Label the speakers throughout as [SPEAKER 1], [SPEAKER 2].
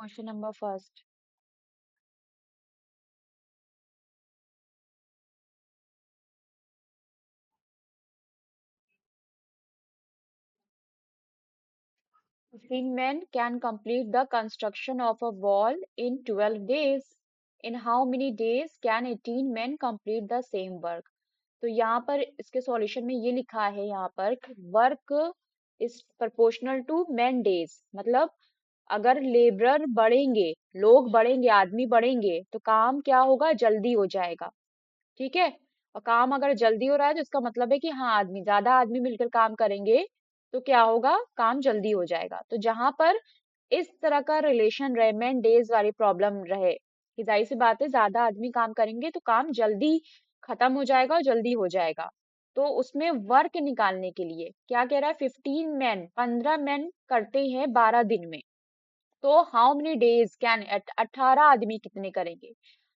[SPEAKER 1] Question number first. 15 men can complete the construction of a wall in 12 days. In how many days can 18 men complete the same work? तो यहाँ पर इसके solution में ये लिखा है, यहाँ पर work is proportional to man days, मतलब अगर लेबरर बढ़ेंगे, लोग बढ़ेंगे, आदमी बढ़ेंगे तो काम क्या होगा, जल्दी हो जाएगा। ठीक है। और काम अगर जल्दी हो रहा है तो इसका मतलब है कि हाँ, ज्यादा आदमी मिलकर काम करेंगे तो क्या होगा, काम जल्दी हो जाएगा। तो जहां पर इस तरह का रिलेशन रहे, मैन डेज वाली प्रॉब्लम रहे, कि जाहिर सी बात है ज्यादा आदमी काम करेंगे तो काम जल्दी खत्म हो जाएगा और जल्दी हो जाएगा। तो उसमें वर्क निकालने के लिए क्या कह रहा है, 15 मैन, 15 मैन करते हैं 12 दिन में। तो हाउ मेनी डेज कैन, 18 आदमी कितने करेंगे।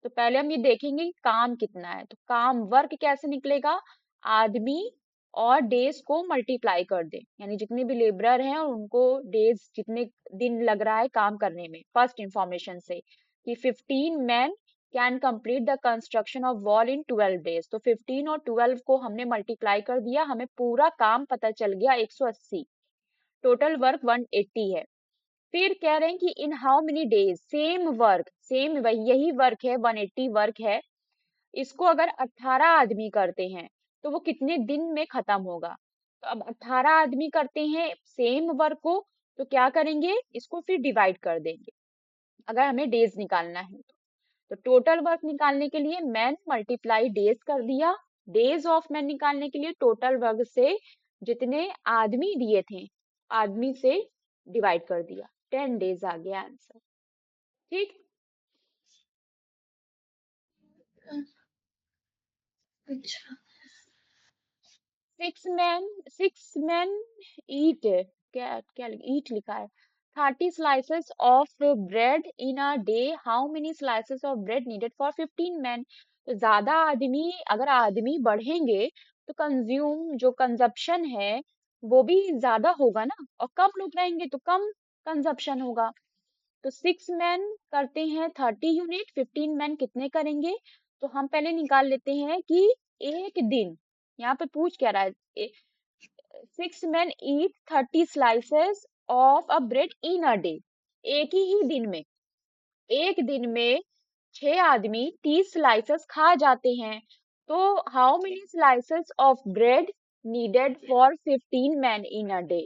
[SPEAKER 1] तो पहले हम ये देखेंगे कि काम कितना है। तो काम वर्क कैसे निकलेगा, आदमी और डेज को मल्टीप्लाई कर दे, यानी जितने भी लेबरर हैं और उनको डेज, जितने दिन लग रहा है काम करने में, फर्स्ट इंफॉर्मेशन से कि 15 man can complete the construction of wall in 12 days. तो 15 और 12 को हमने मल्टीप्लाई कर दिया, हमें पूरा काम पता चल गया 180। टोटल वर्क 180 है। फिर कह रहे हैं कि in how many days same work, same वही यही वर्क है, 180 वर्क है, इसको अगर 18 आदमी करते हैं तो वो कितने दिन में खत्म होगा। तो अब 18 आदमी करते हैं सेम वर्क को, तो क्या करेंगे, इसको फिर डिवाइड कर देंगे अगर हमें डेज निकालना है। तो टोटल वर्क निकालने के लिए मैन मल्टीप्लाई डेज कर दिया, डेज ऑफ मैन निकालने के लिए टोटल वर्क से जितने आदमी दिए थे, आदमी से डिवाइड कर दिया, 10 डेज आ गया आंसर। ठीक।
[SPEAKER 2] अच्छा।
[SPEAKER 1] 6 men eat, क्या क्या ईट लिखा है, 30 slices of bread in a day. How many slices of bread needed for 15 men? तो ज्यादा आदमी, अगर आदमी बढ़ेंगे तो कंज्यूम, जो कंजप्शन है वो भी ज्यादा होगा ना, और कम लोग रहेंगे तो कम कंजप्शन होगा। तो 6 मैन करते हैं 30 यूनिट, 15 मैन कितने करेंगे। तो हम पहले निकाल लेते हैं कि एक दिन, यहाँ पे पूछ क्या रहा है, 6 man eat 30 slices of a bread in a day. एक ही दिन में, एक दिन में 6 आदमी 30 स्लाइसेस खा जाते हैं। तो how many slices of bread needed for 15 man in a day.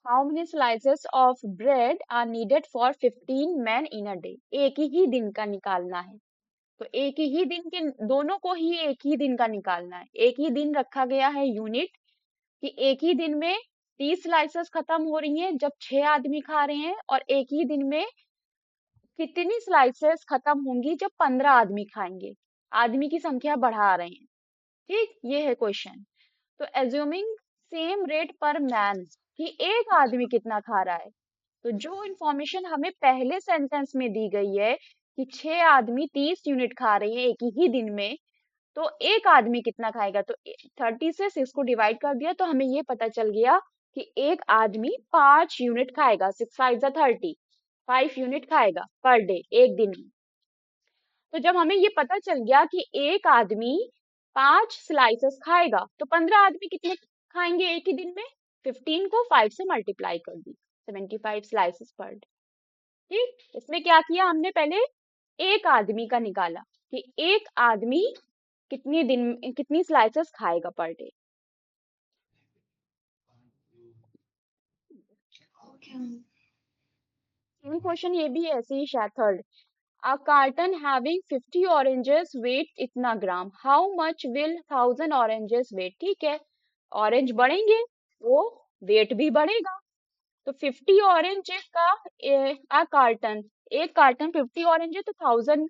[SPEAKER 1] How many slices of bread are needed for 15 man in a day. एक ही दिन का निकालना है। तो एक ही दिन के, दोनों को ही एक ही दिन का निकालना है। एक ही दिन रखा गया है यूनिट, कि एक ही दिन में 30 स्लाइसेस खत्म हो रही हैं जब 6 आदमी खा रहे हैं, और एक ही दिन में कितनी स्लाइसेस खत्म होंगी जब 15 आदमी खाएंगे। आदमी की संख्या बढ़ा रहे हैं। ठीक, ये है क्वेश्चन। तो एज्यूमिंग सेम रेट पर मैन, कि एक आदमी कितना खा रहा है। तो जो इंफॉर्मेशन हमें पहले सेंटेंस में दी गई है कि 6 आदमी 30 यूनिट खा रहे हैं एक ही दिन में, तो एक आदमी कितना खाएगा। तो 30 से 6 को डिवाइड कर दिया तो हमें ये पता चल गया कि एक आदमी 5 यूनिट खाएगा। 6 5 30, 5 यूनिट खाएगा पर डे, एक दिन में। तो जब हमें ये पता चल गया कि एक आदमी 5 स्लाइसेस खाएगा, तो 15 आदमी कितने खाएंगे एक ही दिन में। 15 को 5 से मल्टीप्लाई कर दी, 75 स्लाइसेस पर डे। ठीक, इसमें क्या किया हमने, पहले एक आदमी का निकाला कि एक आदमी कितनी दिन, कितनी स्लाइसेस खाएगा per day.
[SPEAKER 2] Okay.
[SPEAKER 1] Same question ये भी ऐसे ही शायद third. A carton having 50 oranges weight इतना gram, how much will 1000 oranges weight. ठीक है, ऑरेंज बढ़ेंगे वो वेट भी बढ़ेगा। तो 50 ऑरेंज का अ कार्टन, एक कार्टन 50 ऑरेंज है तो 1000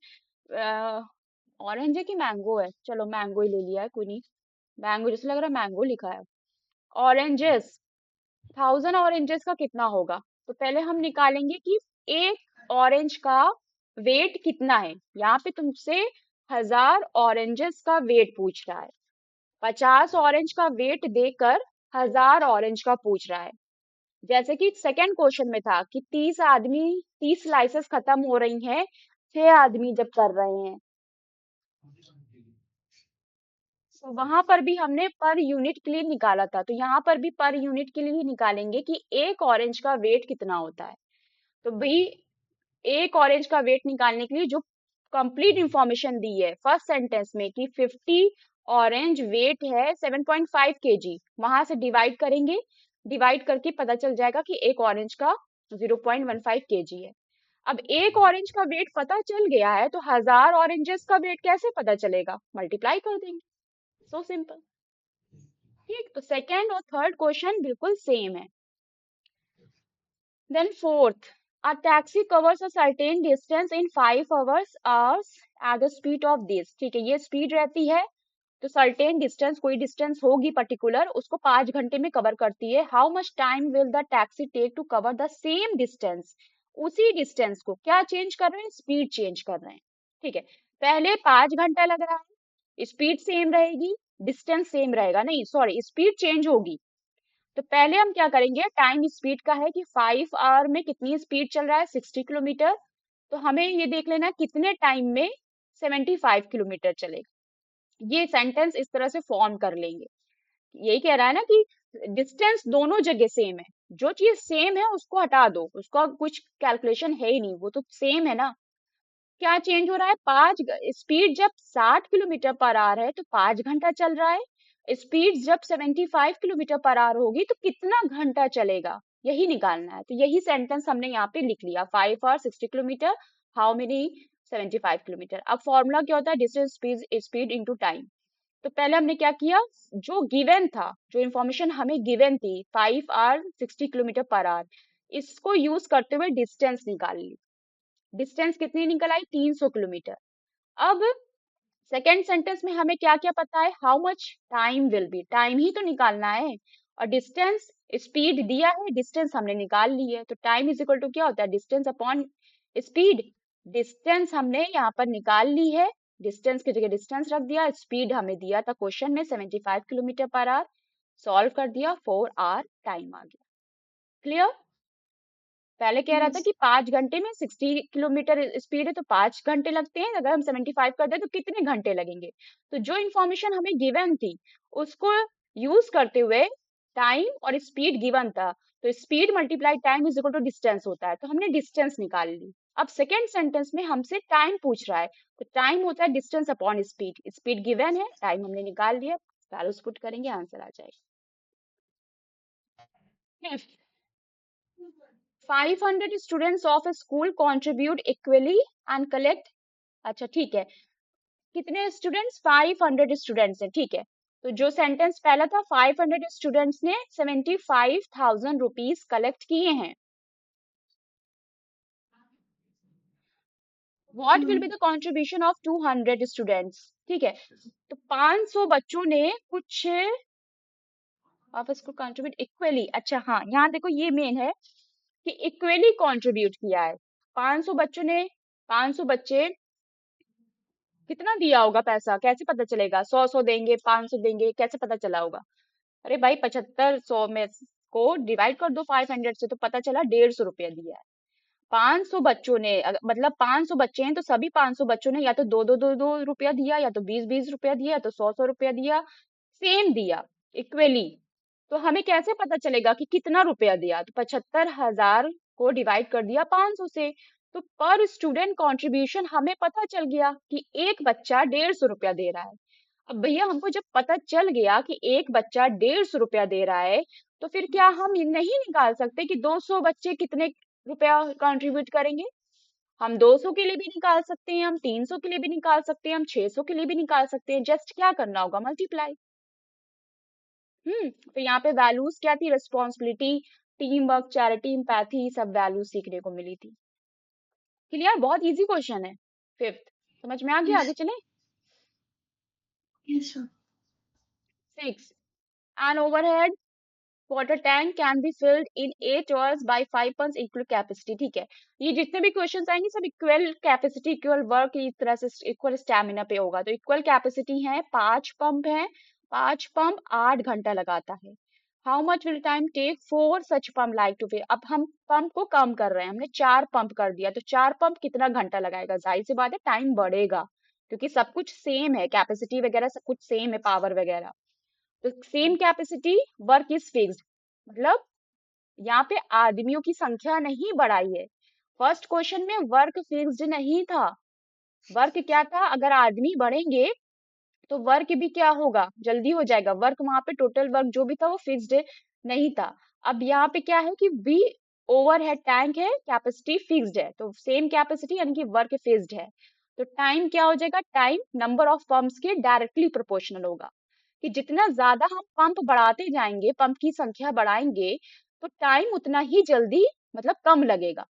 [SPEAKER 1] ऑरेंज है कि मैंगो है, चलो मैंगो ही ले लिया है, कोई नहीं, मैंगो जैसे लग रहा है मैंगो लिखा है। ऑरेंजेस, 1000 ऑरेंजेस का कितना होगा। तो पहले हम निकालेंगे कि एक ऑरेंज का वेट कितना है। यहाँ पे तुमसे 1000 ऑरेंजेस का वेट पूछ रहा है, 50 ऑरेंज का वेट देकर 1000 ऑरेंज का पूछ रहा है। जैसे कि सेकंड क्वेश्चन में था कि 30 स्लाइसेस खत्म हो रही हैं 6 आदमी जब कर रहे हैं, तो वहां पर भी हमने पर यूनिट के लिए निकाला था, तो यहाँ पर भी पर यूनिट के लिए ही निकालेंगे कि एक ऑरेंज का वेट कितना होता है। तो भाई एक ऑरेंज का वेट निकालने के लिए जो कंप्लीट इंफॉर्मेशन दी है फर्स्ट सेंटेंस में कि 50 ऑरेंज वेट है 7.5 केजी, वहां से डिवाइड करेंगे, डिवाइड करके पता चल जाएगा कि एक ऑरेंज का 0.15 केजी है। अब एक ऑरेंज का वेट पता चल गया है तो 1000 ऑरेंजेस का वेट कैसे पता चलेगा, मल्टीप्लाई कर देंगे, सो सिंपल। ठीक, तो सेकेंड और थर्ड क्वेश्चन बिल्कुल सेम है। Then fourth, a taxi covers a certain distance in 5 hours at the speed of this। ठीक है, ये स्पीड रहती है, तो सर्टेन डिस्टेंस, कोई डिस्टेंस होगी पर्टिकुलर, उसको 5 घंटे में कवर करती है। How much time will the taxi take to cover the same distance. उसी डिस्टेंस को क्या चेंज कर रहे हैं, स्पीड चेंज कर रहे हैं। ठीक है, पहले 5 घंटा लग रहा है, स्पीड सेम रहेगी, डिस्टेंस सेम रहेगा, नहीं सॉरी स्पीड चेंज होगी। तो पहले हम क्या करेंगे, टाइम स्पीड का है कि 5 आवर में कितनी स्पीड चल रहा है, 60 किलोमीटर। तो हमें ये देख लेना कितने टाइम में 75 किलोमीटर चलेगा। ये सेंटेंस इस तरह से फॉर्म कर लेंगे। यही कह रहा है ना कि डिस्टेंस दोनों जगह सेम है, जो चीज सेम है उसको हटा दो, उसका कुछ कैलकुलेशन है ही नहीं, वो तो सेम है ना। क्या चेंज हो रहा है, पांच, स्पीड जब 60 किलोमीटर पर आवर है तो 5 घंटा चल रहा है, स्पीड जब 75 किलोमीटर पर आवर होगी तो कितना घंटा चलेगा, यही निकालना है। तो यही सेंटेंस हमने यहाँ पे लिख लिया, 5 और 60 किलोमीटर, हाउ मेनी 75 किलोमीटर। अब फॉर्मूला क्या होता है, distance speed speed into time. तो पहले हमने क्या किया, जो गिवन था, जो इन्फॉर्मेशन हमें गिवन थी 5 और 60 किलोमीटर पर आवर, इसको यूज करते हुए डिस्टेंस निकाल ली। डिस्टेंस कितनी निकल आई, 300 किलोमीटर। अब सेकेंड सेंटेंस में हमें क्या क्या पता है, how much time will be, time ही तो निकालना है, और डिस्टेंस, स्पीड दिया है, डिस्टेंस हमने निकाल ली है, तो टाइम इज इक्वल टू क्या होता है, डिस्टेंस अपॉन स्पीड। डिस्टेंस हमने यहाँ पर निकाल ली है, डिस्टेंस की जगह डिस्टेंस रख दिया, स्पीड हमें दिया था क्वेश्चन में 75 किलोमीटर पर आवर, सॉल्व कर दिया, 4 आवर टाइम आ गया। क्लियर। पहले कह रहा था
[SPEAKER 2] यस।
[SPEAKER 1] कि 5 घंटे में 60 किलोमीटर स्पीड है तो 5 घंटे लगते हैं, अगर हम 75 कर दे तो कितने घंटे लगेंगे। तो जो इन्फॉर्मेशन हमें गिवन थी उसको यूज करते हुए, टाइम और स्पीड गिवन था, तो speed multiply time is equal to distance होता है, तो हमने डिस्टेंस निकाल ली। अब सेकेंड सेंटेंस में हमसे टाइम पूछ रहा है, तो टाइम होता है distance upon speed, speed given है, टाइम हमने निकाल लिया, वैल्यूज पुट करेंगे, आंसर आ जाएगा। 500 students of a school contribute equally and collect। अच्छा ठीक है, कितने स्टूडेंट्स, 500 स्टूडेंट्स हैं, ठीक है। तो जो सेंटेंस पहला था, 500 स्टूडेंट्स ने 75,000 रुपीज कलेक्ट किए हैं। What will be the contribution of 200 students. ठीक है, तो 500 बच्चों ने कुछ ऑफ स्कूल कंट्रीब्यूट इक्वली। अच्छा हाँ, यहाँ देखो ये मेन है कि इक्वली कंट्रीब्यूट किया है। 500 बच्चों ने, 500 बच्चे कितना दिया होगा पैसा, कैसे पता चलेगा, 100 देंगे, 500 देंगे, कैसे पता चला होगा। अरे भाई 75 100 में को डिवाइड कर दो 500 से, तो पता चला 150 रुपया दिया है। 500 बच्चों ने, मतलब 500 बच्चे हैं तो सभी 500 बच्चों ने या तो दो रुपया दिया, या तो 20 20 रुपया दिया, या तो 100 100 रुपया दिया, सेम दिया, इक्वली। तो हमें कैसे पता चलेगा कि कितना रुपया दिया, तो 75,000 को डिवाइड कर दिया 500 से, तो पर स्टूडेंट कंट्रीब्यूशन हमें पता चल गया कि एक बच्चा 150 रुपया दे रहा है। अब भैया हमको जब पता चल गया कि एक बच्चा 150 रुपया दे रहा है, तो फिर क्या हम ये नहीं निकाल सकते कि 200 बच्चे कितने रुपया कंट्रीब्यूट करेंगे। हम 200 के लिए भी निकाल सकते हैं, हम 300 के लिए भी निकाल सकते हैं, हम 600 के लिए भी निकाल सकते हैं, जस्ट क्या करना होगा, मल्टीप्लाई। तो यहाँ पे वैल्यूज क्या थी, responsibility, team work, charity, empathy, सब वैल्यूज सीखने को मिली थी। क्लियर, बहुत इजी क्वेश्चन है। फिफ्थ, समझ में आ गया,
[SPEAKER 2] यस।
[SPEAKER 1] आगे चले।
[SPEAKER 2] Yes sir.
[SPEAKER 1] Six, an overhead water tank can be filled in 8 hours by 5 pumps equal capacity. ठीक है, ये जितने भी क्वेश्चंस आएंगे सब इक्वल कैपेसिटी, इक्वल वर्क, इस तरह से इक्वल स्टैमिना पे होगा। तो इक्वल कैपेसिटी है, 5 पंप है, 5 पंप 8 घंटा लगाता है। How much will time take for such pump like to fill. अब हम पंप को कम कर रहे हैं, हमने 4 पंप कर दिया, तो 4 पंप कितना घंटा लगाएगा? जाहिर सी बात है टाइम बढ़ेगा, क्योंकि सब कुछ सेम है, कैपेसिटी वगैरह सब कुछ सेम है, पावर वगैरह। तो same capacity, work is fixed, मतलब यहाँ पे आदमियों की संख्या नहीं बढ़ाई है। फर्स्ट क्वेश्चन में वर्क फिक्स्ड नहीं था। वर्क क्या था? अगर आदमी बढ़ेंगे तो वर्क भी क्या होगा? जल्दी हो जाएगा। वर्क वहां पे टोटल वर्क जो भी था वो फिक्स्ड नहीं था। अब यहाँ पे क्या है कि वी ओवरहेड टैंक है, कैपेसिटी फिक्स्ड है, तो सेम कैपेसिटी यानी कि वर्क फिक्स्ड है। तो टाइम क्या हो जाएगा? टाइम नंबर ऑफ पंप्स के डायरेक्टली प्रोपोर्शनल होगा, कि जितना ज्यादा हम पंप बढ़ाते जाएंगे, पंप की संख्या बढ़ाएंगे, तो टाइम उतना ही जल्दी, मतलब कम लगेगा।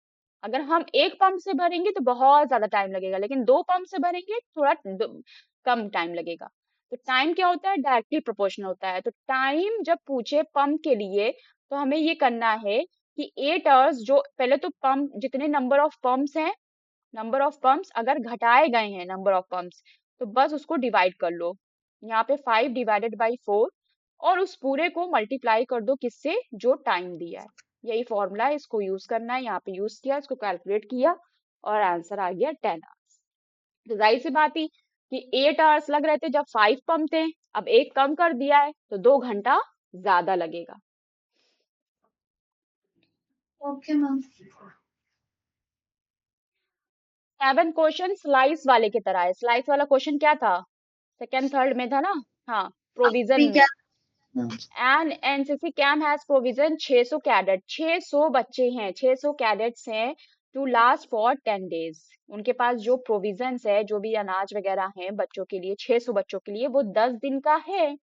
[SPEAKER 1] अगर हम एक पंप से भरेंगे तो बहुत ज्यादा टाइम लगेगा, लेकिन 2 पंप से भरेंगे थोड़ा कम टाइम लगेगा। तो टाइम क्या होता है? डायरेक्टली प्रोपोर्शनल होता है। तो टाइम जब पूछे पंप के लिए, तो हमें ये करना है कि 8 आवर्स, जो पहले तो पंप जितने नंबर ऑफ पंप्स हैं, नंबर ऑफ पंप्स अगर घटाए गए हैं नंबर ऑफ पंप्स, तो बस उसको डिवाइड कर लो। यहाँ पे 5 डिवाइडेड बाई 4, और उस पूरे को मल्टीप्लाई कर दो किससे? जो टाइम दिया है। यही फॉर्मूला है, इसको यूज करना है। यहाँ पे यूज किया, इसको कैलकुलेट किया, और आंसर आ गया 10 आवर्स। तो जाहिर सी बात थी कि 8 आवर्स लग रहे थे जब 5 पंप थे, अब एक कम कर दिया है तो 2 घंटा ज्यादा लगेगा।
[SPEAKER 2] Okay ma'am.
[SPEAKER 1] 7 क्वेश्चन स्लाइस वाले की तरह है। स्लाइस वाला क्वेश्चन क्या था? सेकेंड थर्ड में था ना? हाँ, प्रोविजन
[SPEAKER 2] अभी
[SPEAKER 1] में।
[SPEAKER 2] क्या ma'am?
[SPEAKER 1] An NCC camp has provision 600 cadet, 600 बच्चे हैं, 600 कैडेट्स हैं, टू लास्ट फॉर 10 डेज। उनके पास जो प्रोविजंस है, जो भी अनाज वगैरह है बच्चों के लिए, 600 बच्चों के लिए, वो 10 दिन का है।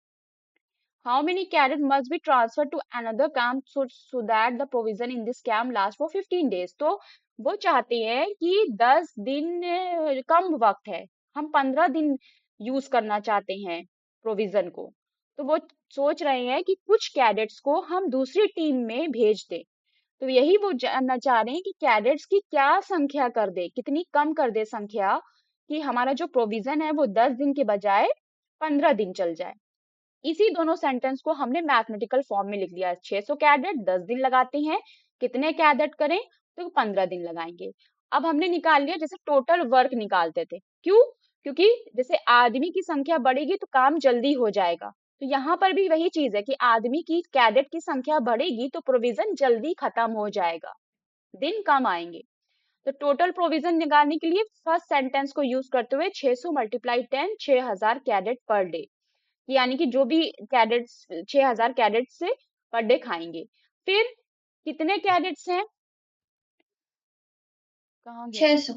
[SPEAKER 1] How many cadets must be transferred to another camp so that the provision in this camp lasts for 15 days? तो वो चाहते हैं कि 10 दिन कम वक्त है, हम 15 दिन यूज करना चाहते हैं प्रोविजन को। तो वो सोच रहे हैं कि कुछ कैडेट्स को हम दूसरी टीम में भेज दें। तो यही वो जानना चाह रहे हैं कि कैडेट्स की क्या संख्या कर दे, कितनी कम कर दे संख्या, कि हमारा जो प्रोविजन है वो 10 दिन के बजाय 15 दिन चल जाए। इसी दोनों सेंटेंस को हमने मैथमेटिकल फॉर्म में लिख लिया। 600 कैडेट 10 दिन लगाते हैं, कितने कैडेट करें? तो 15 दिन लगाएंगे। अब हमने निकाल लिया, जैसे टोटल वर्क निकालते थे। क्यों? क्योंकि जैसे आदमी की संख्या बढ़ेगी तो काम जल्दी हो जाएगा। तो यहाँ पर भी वही चीज है कि आदमी की, कैडेट की संख्या बढ़ेगी तो प्रोविजन जल्दी खत्म हो जाएगा, दिन कम आएंगे। तो टोटल प्रोविजन निकालने के लिए फर्स्ट सेंटेंस को यूज करते हुए 600 मल्टीप्लाई 10, 6000 कैडेट पर डे, यानी कि जो भी कैडेट्स, 6000 कैडेट्स से पर डे खाएंगे। फिर कितने कैडेट्स हैं? कहाँ गया?
[SPEAKER 2] 600।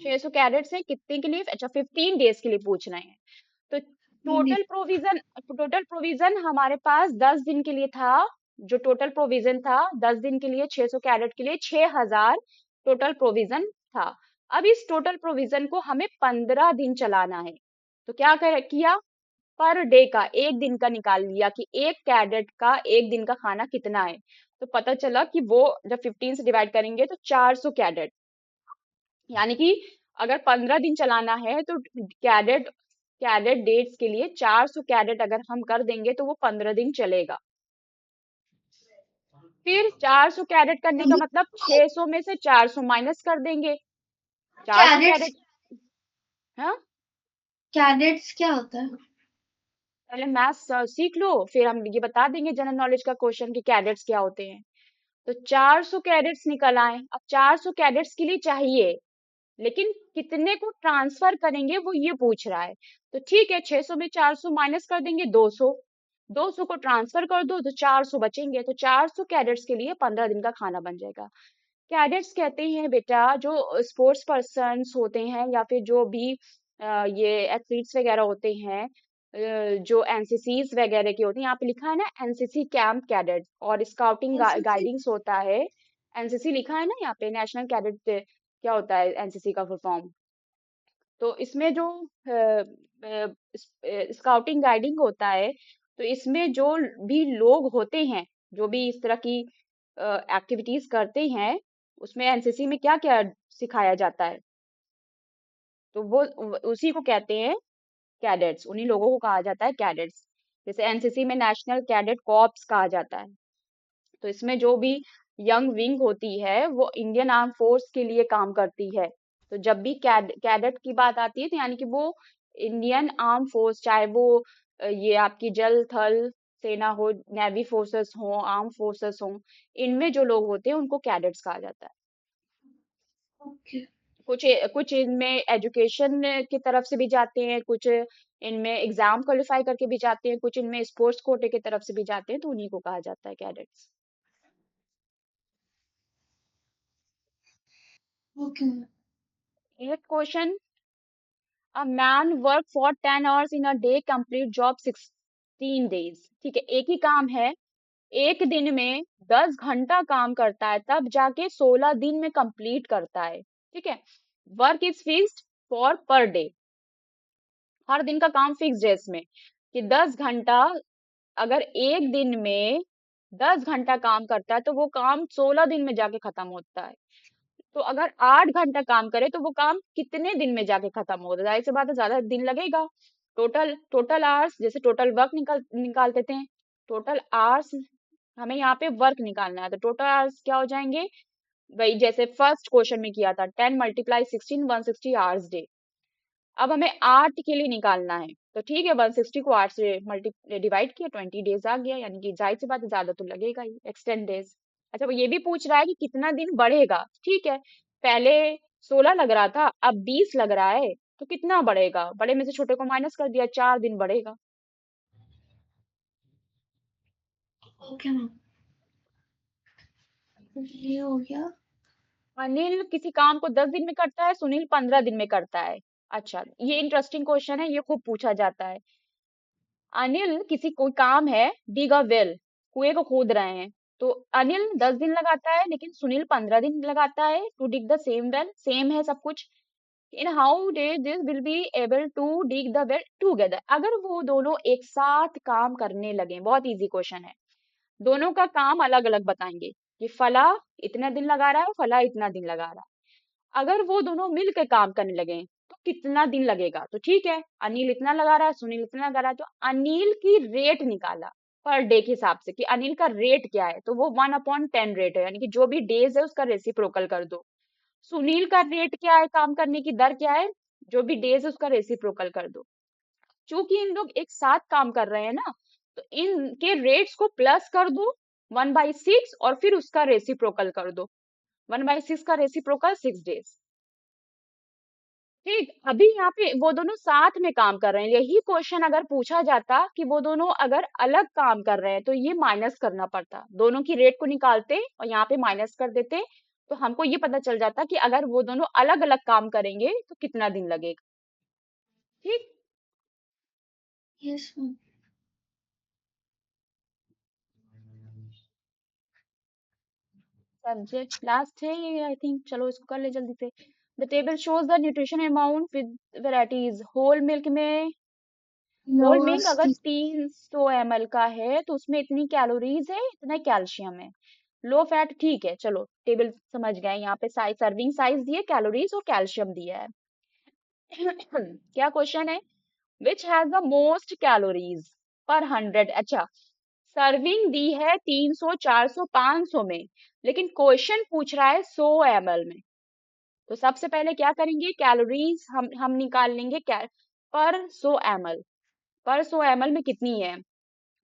[SPEAKER 1] 600 कैडेट्स हैं कितने के लिए? अच्छा, 15 डेज के लिए पूछ रहे हैं। तो
[SPEAKER 2] नहीं।
[SPEAKER 1] टोटल प्रोविजन हमारे पास 10 दिन के लिए था। जो टोटल प्रोविजन था 10 दिन के लिए, 600 कैडेट के लिए 6000 टोटल प्रोविजन था। अब इस टोटल प्रोविजन को हमें 15 दिन चलाना है। तो क्या किया? पर डे का, एक दिन का निकाल लिया कि एक कैडेट का एक दिन का खाना कितना है। तो पता चला कि वो जब 15 से डिवाइड करेंगे तो 400 कैडेट, यानी कि अगर 15 दिन चलाना है तो कैडेट कैडेट डेट्स के लिए 400 कैडेट अगर हम कर देंगे तो वो 15 दिन चलेगा। फिर 400 कैडेट करने का मतलब 600 में से 400 माइनस कर देंगे। 400
[SPEAKER 2] कैडेट्स।
[SPEAKER 1] कैडेट, हाँ,
[SPEAKER 2] कैडेट्स क्या होता है?
[SPEAKER 1] पहले मैथ्स सीख लो, फिर हम ये बता देंगे जनरल नॉलेज का क्वेश्चन कि कैडेट्स क्या होते हैं। तो 400 कैडेट्स निकल आए। अब 400 कैडेट्स के लिए चाहिए, लेकिन कितने को ट्रांसफर करेंगे वो ये पूछ रहा है। तो ठीक है, 600 में 400 माइनस कर देंगे, 200। 200 को ट्रांसफर कर दो तो 400 बचेंगे। तो 400 कैडेट्स के लिए 15 दिन का खाना बन जाएगा। कैडेट्स कहते हैं बेटा जो स्पोर्ट्स पर्सन्स होते हैं, या फिर जो भी ये एथलीट्स वगैरह होते हैं, जो एनसीसीज वगैरह के होते हैं। यहाँ पे लिखा है ना एनसीसी कैंप कैडेट, और स्काउटिंग
[SPEAKER 2] एनसीसी।
[SPEAKER 1] गाइडिंग्स होता है। एनसीसी लिखा है ना यहाँ पे, नेशनल कैडेट क्या होता है एनसीसी का फुल फॉर्म। तो इसमें जो स्काउटिंग गाइडिंग होता है, तो इसमें जो भी लोग होते हैं, जो भी इस तरह की एक्टिविटीज करते हैं, उसमें एनसीसी में क्या क्या सिखाया जाता है, तो वो उसी को कहते हैं कैडेट्स। उन्हीं लोगों को कहा जाता है कैडेट्स। जैसे एनसीसी में नेशनल कैडेट कॉर्प्स कहा जाता है। तो इसमें जो भी यंग विंग होती है वो इंडियन आर्म फोर्स के लिए काम करती है। तो जब भी कैडेट की बात आती है तो यानी कि वो इंडियन आर्म फोर्स, चाहे वो ये आपकी जल थल सेना हो, नेवी फोर्सेस हो, आर्म फोर्सेस हो, इनमें जो लोग होते हैं उनको कैडेट्स कहा जाता है।
[SPEAKER 2] ओके।
[SPEAKER 1] कुछ इनमें एजुकेशन की तरफ से भी जाते हैं, कुछ इनमें एग्जाम क्वालिफाई करके भी जाते हैं, कुछ इनमें स्पोर्ट्स कोटे की तरफ से भी जाते हैं, तो उन्हीं को कहा जाता है कैडेट्स।
[SPEAKER 2] ओके।
[SPEAKER 1] एक question, a man work for 10 hours in a day complete job 16 days। ठीक है, एक ही काम है, एक दिन में 10 घंटा काम करता है, तब जाके 16 दिन में कंप्लीट करता है। ठीक है, work is fixed for per day, हर दिन का काम फिक्स्ड है इसमें, कि 10 घंटा, अगर एक दिन में 10 घंटा काम करता है तो वो काम 16 दिन में जाके खत्म होता है। तो अगर 8 घंटा काम करे तो वो काम कितने दिन में जाके खत्म होगा? जाहिर सी बात है, ज्यादा दिन लगेगा। टोटल टोटल आवर्स, जैसे टोटल वर्क निकाल देते हैं। टोटल आवर्स, हमें यहाँ पे वर्क निकालना है, तो टोटल आवर्स क्या हो जाएंगे? वही जैसे फर्स्ट क्वेश्चन में किया था, 10 × 16 160 आवर्स डे। अब हमें 8 के लिए निकालना है, तो ठीक है, 160 को 8 से मल्टी डिवाइड किया, 20 days आ गया, यानी कि जाहिर सी बात है ज्यादा तो लगेगा ही, एक्सटेंड डेज। अच्छा, वो ये भी पूछ रहा है कि कितना दिन बढ़ेगा। ठीक है, पहले 16 लग रहा था, अब 20 लग रहा है, तो कितना बढ़ेगा? बड़े में से छोटे को माइनस कर दिया, 4 दिन बढ़ेगा।
[SPEAKER 2] ओके मैम, ये हो गया।
[SPEAKER 1] अनिल किसी काम को 10 दिन में करता है, सुनील 15 दिन में करता है। अच्छा, ये इंटरेस्टिंग क्वेश्चन है, ये खूब पूछा जाता है। अनिल किसी कोई काम है, डिग अ वेल, कुएं को खोद रहे हैं, तो अनिल 10 दिन लगाता है, लेकिन सुनील 15 दिन लगाता है to dig the same well, same है सब कुछ। In how day this will be able to dig the well together, अगर वो दोनों एक साथ काम करने लगे, बहुत इजी क्वेश्चन है, दोनों का काम अलग अलग बताएंगे कि फला इतना दिन लगा रहा है, फला इतना दिन लगा रहा है, अगर वो दोनों मिलकर काम करने लगे तो कितना दिन लगेगा? तो ठीक है, अनिल इतना लगा रहा है, सुनील इतना लगा रहा है, तो अनिल की रेट निकाला पर डे के हिसाब से कि अनिल का रेट क्या है, तो वो 1/10 रेट है, यानी कि जो भी डेज है उसका रेसिप्रोकल कर दो। सुनील का रेट क्या है, काम करने की दर क्या है, जो भी डेज है उसका रेसिप्रोकल कर दो। चूंकि इन लोग एक साथ काम कर रहे हैं ना, तो इनके रेट्स को प्लस कर दो 1/6, और फिर उसका रेसिप्रोकल कर दो। 1/6 का रेसिप्रोकल 6 days। ठीक, अभी यहाँ पे वो दोनों साथ में काम कर रहे हैं, यही क्वेश्चन अगर पूछा जाता कि वो दोनों अगर अलग काम कर रहे हैं, तो ये माइनस करना पड़ता, दोनों की रेट को निकालते और यहाँ पे माइनस कर देते, तो हमको ये पता चल जाता कि अगर वो दोनों अलग अलग काम करेंगे तो कितना दिन लगेगा। ठीक,
[SPEAKER 2] यस मैम।
[SPEAKER 1] सब्जेक्ट लास्ट है ये आई थिंक, चलो इसको कर ले जल्दी से। The table shows the nutrition amount with varieties. Whole milk में, होल मिल्क अगर
[SPEAKER 2] यूनिवर्सिटी।
[SPEAKER 1] 300 ml का है तो उसमें इतनी कैलोरीज है, इतना कैल्शियम है। लो फैट, ठीक है, चलो टेबल समझ गए, यहाँ पे साइज, सर्विंग साइज दिए, कैलोरीज और कैल्शियम दिया है। क्या क्वेश्चन है? Which has the most calories पर 100। अच्छा, सर्विंग दी है 300 400 500 में, लेकिन क्वेश्चन पूछ रहा है 100 ml में, तो सबसे पहले क्या करेंगे, कैलोरीज हम निकाल लेंगे, पर 100 ml, पर 100 ml में कितनी है?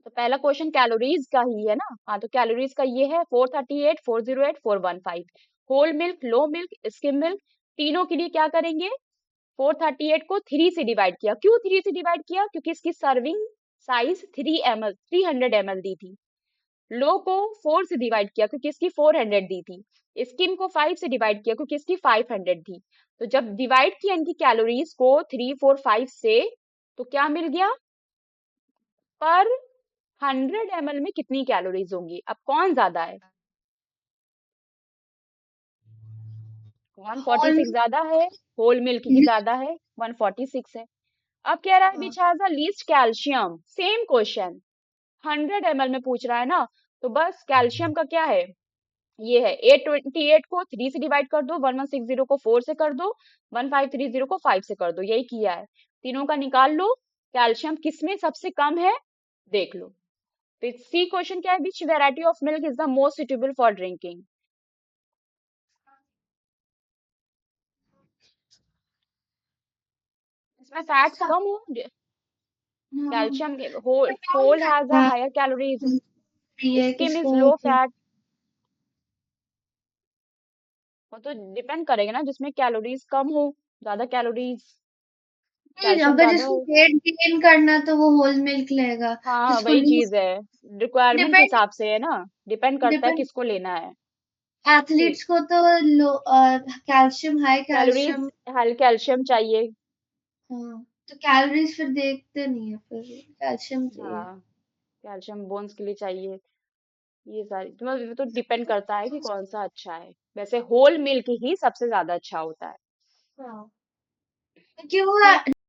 [SPEAKER 1] तो पहला क्वेश्चन कैलोरीज का ही है ना, हाँ, तो कैलोरीज का ये है 438 408 415। होल मिल्क, लो मिल्क, स्किम मिल्क, तीनों के लिए क्या करेंगे, 438 को 3 से डिवाइड किया। क्यों 3 से डिवाइड किया? क्योंकि इसकी सर्विंग साइज 3 ml 300 ml दी थी। लो को 4 से डिवाइड किया क्योंकि इसकी 400 दी थी। स्किम को 5 से डिवाइड किया क्योंकि इसकी 500 थी। तो जब डिवाइड किया इनकी कैलोरीज को 3 4 5 से, तो क्या मिल गया, पर 100 ml में कितनी कैलोरीज होंगी? अब कौन ज्यादा है?
[SPEAKER 2] होल
[SPEAKER 1] 146 ज्यादा है, होल मिल्क की ज्यादा है, 146 है। अब कह रहा है which has the least calcium, same question, 100 ml में पूछ रहा है ना, तो बस कैल्शियम का क्या है, ये है 828 को 3 से डिवाइड कर दो, 1160 को 4 से कर दो, 1530 को 5 से कर दो, यही किया है। तीनों का निकाल लो, कैल्शियम किसमें सबसे कम है? देख लो। तो सी क्वेश्चन क्या है, which variety of milk is the most suitable for drinking. इसमें फैट्स
[SPEAKER 2] सा-
[SPEAKER 1] कम हो,
[SPEAKER 2] हाँ,
[SPEAKER 1] calcium whole
[SPEAKER 2] depend
[SPEAKER 1] whole has a
[SPEAKER 2] करता
[SPEAKER 1] हायर कैलोरीज,
[SPEAKER 2] है ये
[SPEAKER 1] स्किम इज
[SPEAKER 2] किसको
[SPEAKER 1] लो
[SPEAKER 2] होती है।
[SPEAKER 1] फैट। वो तो डिपेंड करेगा ना, जिसमें कैलोरीज कम हो, ज्यादा कैलोरीज,
[SPEAKER 2] नहीं,
[SPEAKER 1] कैल्शियम
[SPEAKER 2] अगर
[SPEAKER 1] ज्यादा
[SPEAKER 2] जिसको
[SPEAKER 1] हो।
[SPEAKER 2] वेट गेन करना है तो वो होल मिल्क लेगा।
[SPEAKER 1] हाँ
[SPEAKER 2] जिसको
[SPEAKER 1] वही
[SPEAKER 2] लूज,
[SPEAKER 1] चीज है, रिक्वायरमेंट के
[SPEAKER 2] डिपेंड
[SPEAKER 1] हिसाब से है ना, डिपेंड करता है
[SPEAKER 2] डिपेंड
[SPEAKER 1] किसको लेना है। ठीक,
[SPEAKER 2] एथलीट्स को तो low calcium, high
[SPEAKER 1] calories,
[SPEAKER 2] calcium.
[SPEAKER 1] Calcium चाहिए।
[SPEAKER 2] हाँ, तो कैलोरीज फिर देखते नहीं है, फिर कैल्शियम चाहिए।
[SPEAKER 1] हाँ, कैल्शियम बोन्स के लिए चाहिए। ये सारी तो मतलब ये तो डिपेंड करता है कि कौन सा अच्छा है। वैसे होल मिल्क ही सबसे ज्यादा अच्छा होता है।
[SPEAKER 2] हाँ, क्योंकि वो
[SPEAKER 1] ठीक।